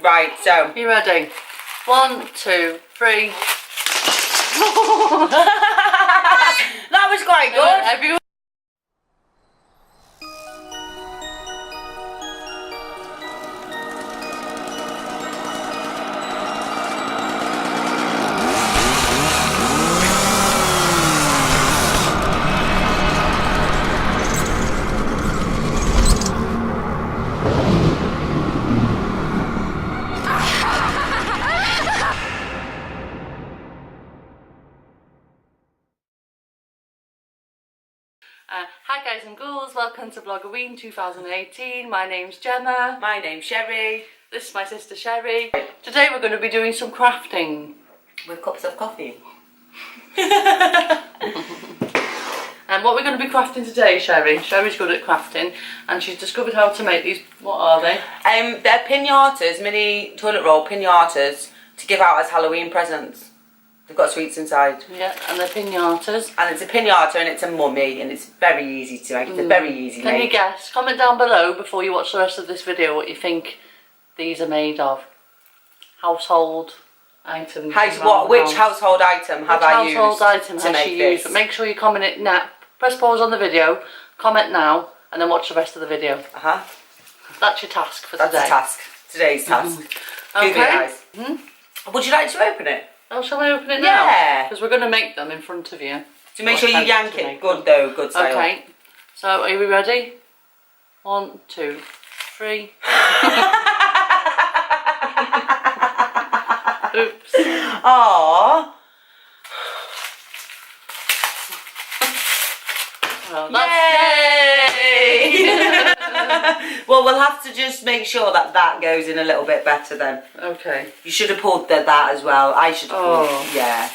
Right, so. You ready? 1, 2, 3. That was quite good. Everyone. Hi guys and ghouls, welcome to VLOGOWEEN 2018. My name's Gemma. My name's Sherry. This is my sister Sherry. Today we're going to be doing some crafting. With cups of coffee. And what we're going to be crafting today, Sherry. Sherry's good at crafting and she's discovered how to make these. What are they? They're piñatas, mini toilet roll piñatas to give out as Halloween presents. They've got sweets inside. Yeah, and they're piñatas. And it's a piñata and it's a mummy and it's very easy to make. It's a very easy Can you guess? Comment down below before you watch the rest of this video what you think these are made of. Household items. Which household item have I used to make this? But make sure you comment it now. Press pause on the video, comment now, and then watch the rest of the video. That's your task for today. That's the task. Today's task. Googly eyes. Would you like to open it? Oh, shall I open it now? Yeah. Because we're going to make them in front of you. So make sure you yank it good though, good style. Okay. So are we ready? 1, 2, 3. Oops. Aww. Well, Yay! Well, we'll have to just make sure that that goes in a little bit better then. Okay. You should have pulled that as well. I should have pulled, yeah.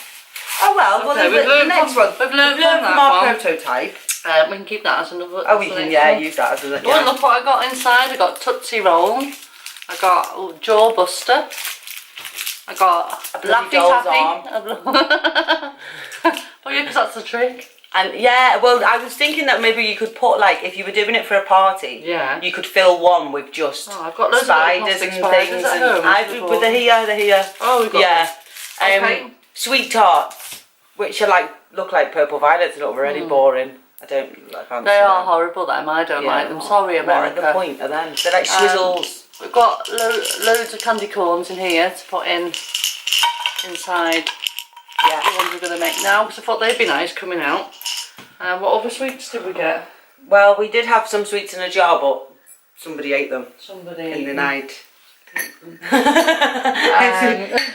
Oh well, Okay, the next one. We've learned from our prototype. We can keep that as another. Oh, we can, use that as another. Oh, and look what I got inside. I got Tootsie Roll. I got Jaw Buster. I got Laffy Taffy. Oh yeah, because that's the trick. And yeah, well, I was thinking that maybe you could put, like, if you were doing it for a party, you could fill one with just I've got loads spiders of and things. But they're here. Oh, we've got okay. Sweet tarts, which are look like purple violets, look really boring. I don't fancy They are them. horrible, them. I don't like them. Sorry, America. What are the point of them? They're like swizzles. We've got loads of candy corns in here to put inside. Yeah. The ones we're going to make now, because I thought they'd be nice coming out. What other sweets did we get? Well, we did have some sweets in a jar, but somebody ate them. In the night.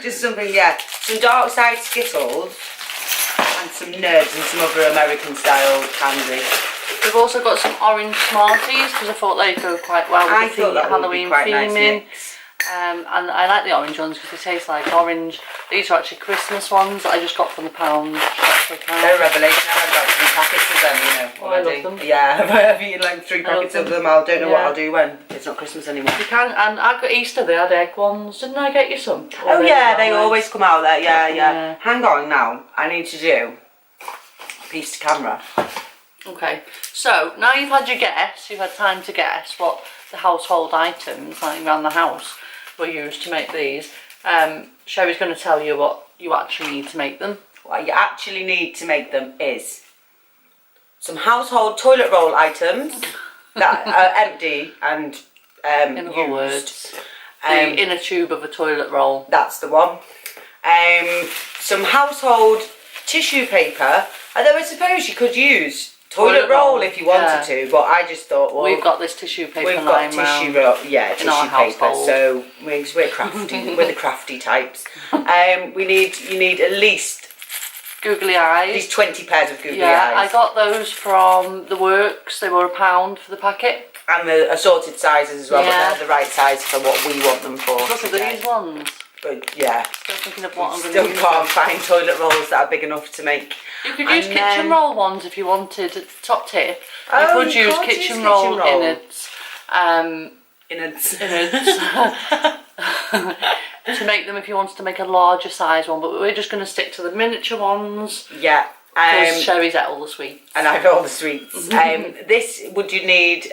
Just something, some dark side Skittles and some Nerds and some other American style candy. We've also got some orange Smarties because I thought they'd go quite well with the Halloween theming. And I like the orange ones because they taste like orange. These are actually Christmas ones that I just got from the pound shop. They're a revelation. I've got 3 packets of them, already. I love them. Yeah, I've eaten like 3 packets of them. I don't know what I'll do when it's not Christmas anymore. You can, and I got Easter, they had egg ones. Didn't I get you some? Oh yeah, they always come out there, yeah. Hang on now, I need to do a piece to camera. Okay. So, now you've had your guess, you've had time to guess what the household items like around the house were used to make these. Sherry's going to tell you what you actually need to make them. What you actually need to make them is some household toilet roll items that are empty and in other words, the inner tube of a toilet roll. That's the one. Some household tissue paper, although I suppose you could use toilet roll if you wanted to, but I just thought, well, we've got this tissue paper. We've got tissue roll, tissue paper. So we're crafty. We're the crafty types. You need at least googly eyes. These 20 pairs of googly eyes. Yeah, I got those from the Works. They were £1 for the packet. And the assorted sizes as well, but they're the right size for what we want them for. Look at these ones. But still thinking of what I'm going to Still can't find toilet rolls that are big enough to make. You could use kitchen roll ones if you wanted. Top tip. You could use kitchen roll innards. Innards. To make them if you wanted to make a larger size one, but we're just going to stick to the miniature ones. Yeah. Because Sherry's ate all the sweets. And I've got all the sweets. This would you need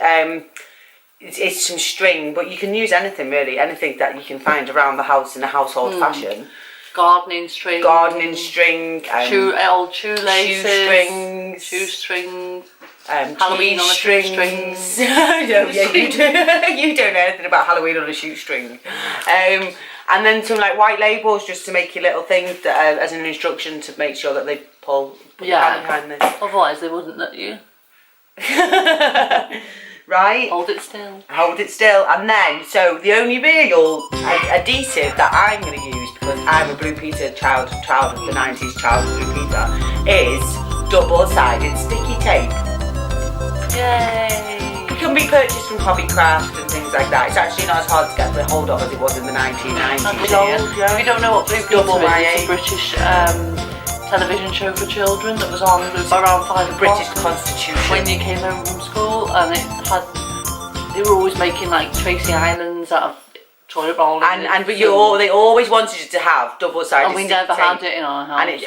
it's some string, but you can use anything really, anything that you can find around the house in a household fashion. Gardening string. Gardening string. Old shoelaces. Shoestrings. Halloween on a shoestring. No, yeah, you don't know anything about Halloween on a shoestring. And then some like white labels just to make your little thing that, as an instruction to make sure that they pull behind this. Otherwise they wouldn't let you. Right? Hold it still. Hold it still. And then, so the only real adhesive that I'm going to use, because I'm a Blue Peter child of the 90s child of Blue Peter, is double-sided sticky tape. Yay! It can be purchased from Hobbycraft and things like that. It's actually not as hard to get a hold of as it was in the 1990s. If you don't know what Blue Peter is, it's a British television show for children that was on around 5 o'clock. British Constitution. When you came home from school, and they were always making like Tracy Islands out of toilet roll. But they always wanted you to have double-sided and we sticky never tape. had it in our house. And if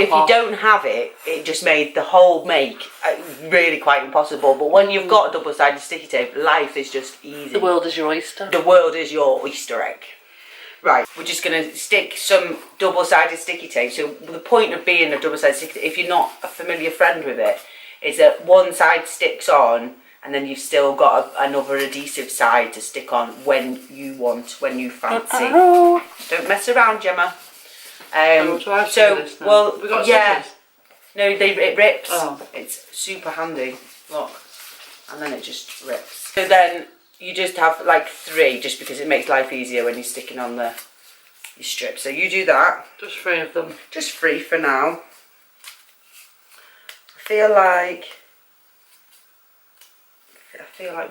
you don't have it, it just made the whole make really quite impossible. But when you've got double-sided sticky tape, life is just easy. The world is your oyster. The world is your Easter egg. Right, we're just going to stick some double-sided sticky tape. So the point of being a double-sided sticky tape, if you're not a familiar friend with it, is that one side sticks on and then you've still got another adhesive side to stick on when you fancy. Don't mess around, Gemma. We got scissors. No, it rips. Oh. It's super handy. Look, and then it just rips. So then you just have like 3, just because it makes life easier when you're sticking on your strips. So you do that. Just 3 of them. Just 3 for now. I feel like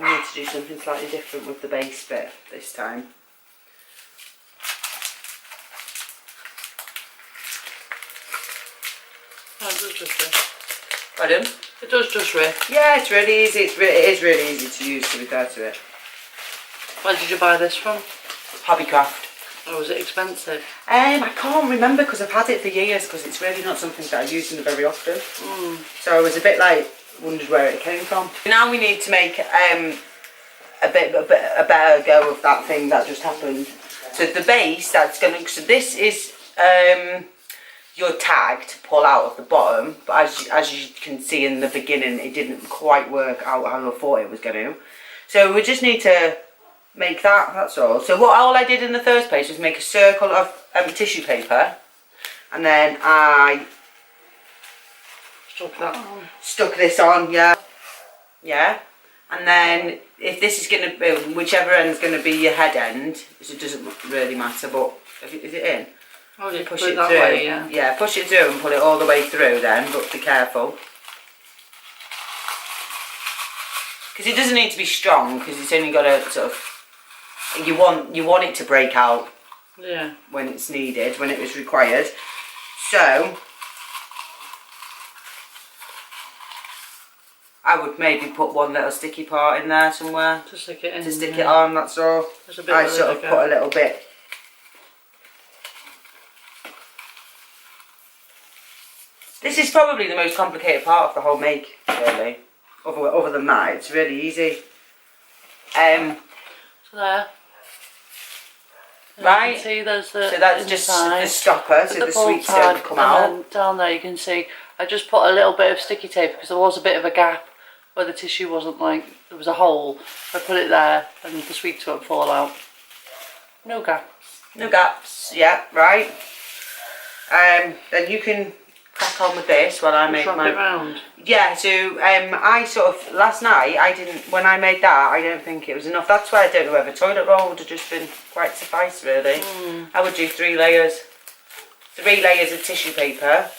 we need to do something slightly different with the base bit this time. Oh, it does just rip. Pardon? It does just rip. Yeah, it's really easy. It is really easy to use, to be fair to it. Where did you buy this from? Hobbycraft. Oh, was it expensive? I can't remember because I've had it for years, because it's really not something that I use very often. So I was a bit like, wondered where it came from. Now we need to make a better go of that thing that just happened. So the base, so this is your tag to pull out of the bottom, but as you can see in the beginning, it didn't quite work out how I thought it was going to. So we just need to make that's all. So all I did in the first place was make a circle of tissue paper, and then I stuck this on, yeah, and then if this is going to be, whichever end is going to be your head end, it doesn't really matter, but is it in? Oh, you push put it that through. Way, yeah. Yeah, push it through and pull it all the way through then, but be careful. Because it doesn't need to be strong, because it's only got to sort of, you want it to break out when it's needed, when it was required. So I would maybe put one little sticky part in there somewhere to stick it in. To stick it on, that's all. I sort of put a little bit. This is probably the most complicated part of the whole make, really. Other than that, it's really easy. So there. Right. You can see there's the so that's just the stopper, so the sweets don't come out. And then down there you can see I just put a little bit of sticky tape because there was a bit of a gap where the tissue wasn't like, there was a hole. I put it there and the sweets won't fall out. No gaps. No gaps, yeah, right. Then you can crack on with this while I make my... it round. Yeah, so I sort of, last night, when I made that, I don't think it was enough. That's why I don't know whether toilet roll would have just been quite suffice, really. I would do 3 layers. 3 layers of tissue paper.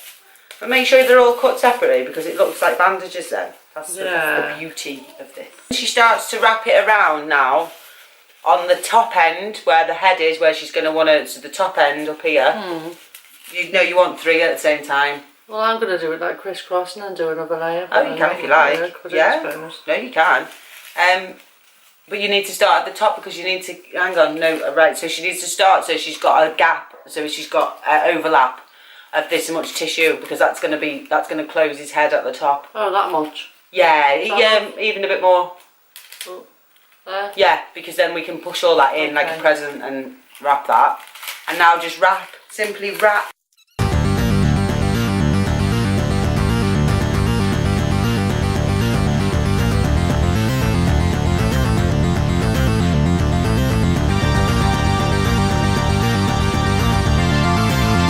But make sure they're all cut separately, because it looks like bandages then. That's the beauty of this. She starts to wrap it around now, on the top end, where the head is, where she's going to want to, so the top end up here. You want 3 at the same time. Well, I'm going to do it like crisscross and then do another layer. Oh, you can if you like. Yeah. No, you can. But you need to start at the top because you need to, hang on, no, right, so she needs to start so she's got a gap, so she's got overlap of this much tissue, because that's going to close his head at the top. Oh, that much? Yeah, even a bit more. Oh, there? Yeah, because then we can push all that in like a present and wrap that. And now just wrap, simply wrap.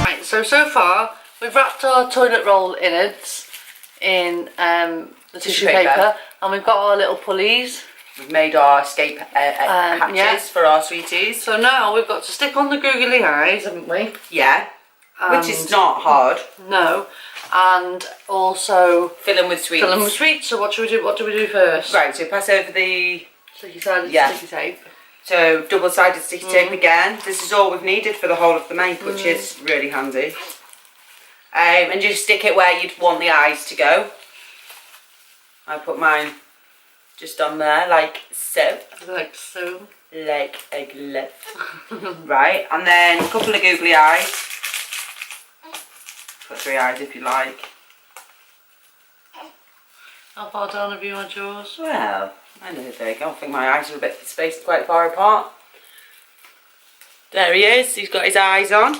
Right, so far we've wrapped our toilet roll innards in the tissue paper, and we've got our little pulleys. We've made our escape hatches for our sweeties. So now we've got to stick on the googly eyes, haven't we? Yeah, which is not hard. No, and also fill them with sweets. Fill them with sweets. So what should we do? What do we do first? Right, so pass over the sticky-sided sticky tape. So double-sided sticky tape again. This is all we've needed for the whole of the make, which is really handy. And just stick it where you'd want the eyes to go. I put mine just on there, like so. Like so. Like a glove. Right, and then a couple of googly eyes. Put 3 eyes if you like. How far down have you had yours? Well, I know there you go. I think my eyes are a bit spaced quite far apart. There he is, he's got his eyes on.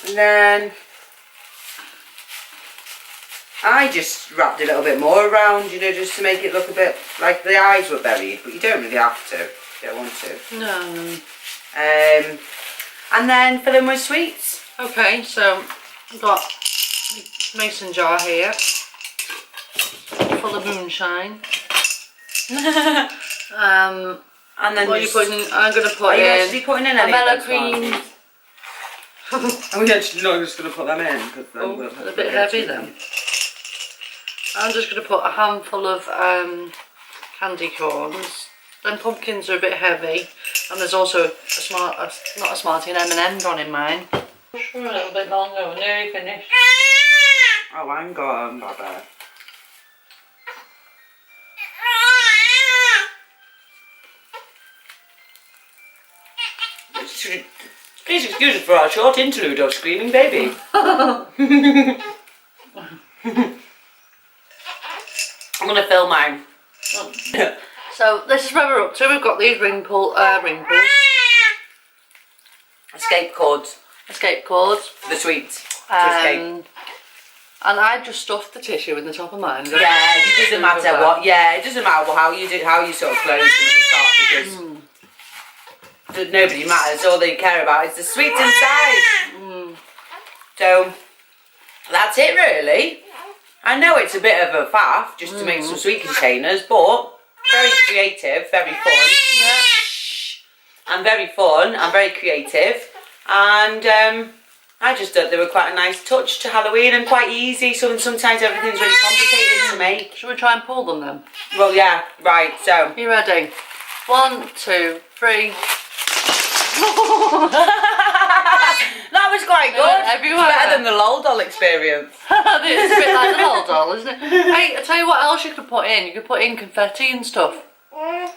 And then I just wrapped a little bit more around, you know, just to make it look a bit like the eyes were buried, but you don't really have to if you don't want to. No. And then fill in with sweets. Okay, so I've got a mason jar here full of moonshine. And then what are you putting? I'm going to put are you in actually putting in any vanilla cream. Are we actually not just going to put them in? Oh, they're a bit heavy then. I'm just going to put a handful of candy corns. Then pumpkins are a bit heavy, and there's also not a Smartie, an M&M gone in mine. For a little bit longer, we're nearly finished. Oh, I'm gone, Baba. Please excuse us for our short interlude of screaming baby. I'm going to fill mine. So this is where we're up to. We've got these rimples. Escape cords. Escape cords. The sweets. To escape. And I just stuffed the tissue in the top of mine. Yeah, it doesn't matter what. Yeah, it doesn't matter how you sort of close them at the top, because nobody matters. All they care about is the sweets inside. So that's it, really. I know it's a bit of a faff just to make some sweet containers, but very creative, very fun. Yeah. And very fun and very creative. And I just thought they were quite a nice touch to Halloween and quite easy. Sometimes everything's really complicated to make. Should we try and pull them then? Well, yeah, right, so. You ready? 1, 2, 3. That was quite good. Everywhere. It's better than the LOL doll experience. It's a bit like the LOL doll, isn't it? Hey, I'll tell you what else you could put in. You could put in confetti and stuff.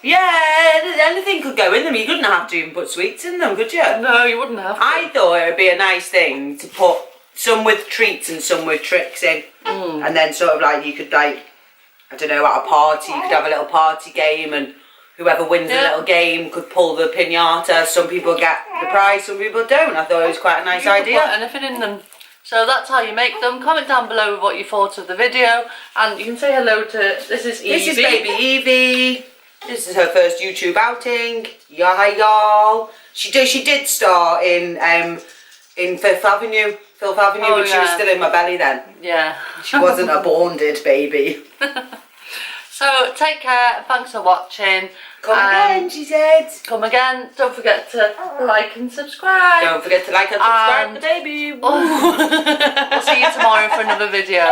Yeah, anything could go in them. You couldn't have to even put sweets in them, could you? No, you wouldn't have to. I thought it would be a nice thing to put some with treats and some with tricks in. And then sort of like you could, like, I don't know, at a party, you could have a little party game, and whoever wins the little game could pull the piñata. Some people get the prize, some people don't. I thought it was quite a nice idea. You could put anything in them. So that's how you make them. Comment down below with what you thought of the video, and you can say hello to, this is Evie. This is baby Evie. This is her first YouTube outing. Hi y'all. She did start in Fifth Avenue, when she was still in my belly then. Yeah. She wasn't a bonded baby. So take care. Thanks for watching. Come again, she said. Come again. Don't forget to like and subscribe. Don't forget to like and subscribe the baby. We'll see you tomorrow for another video.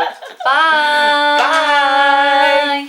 Bye. Bye.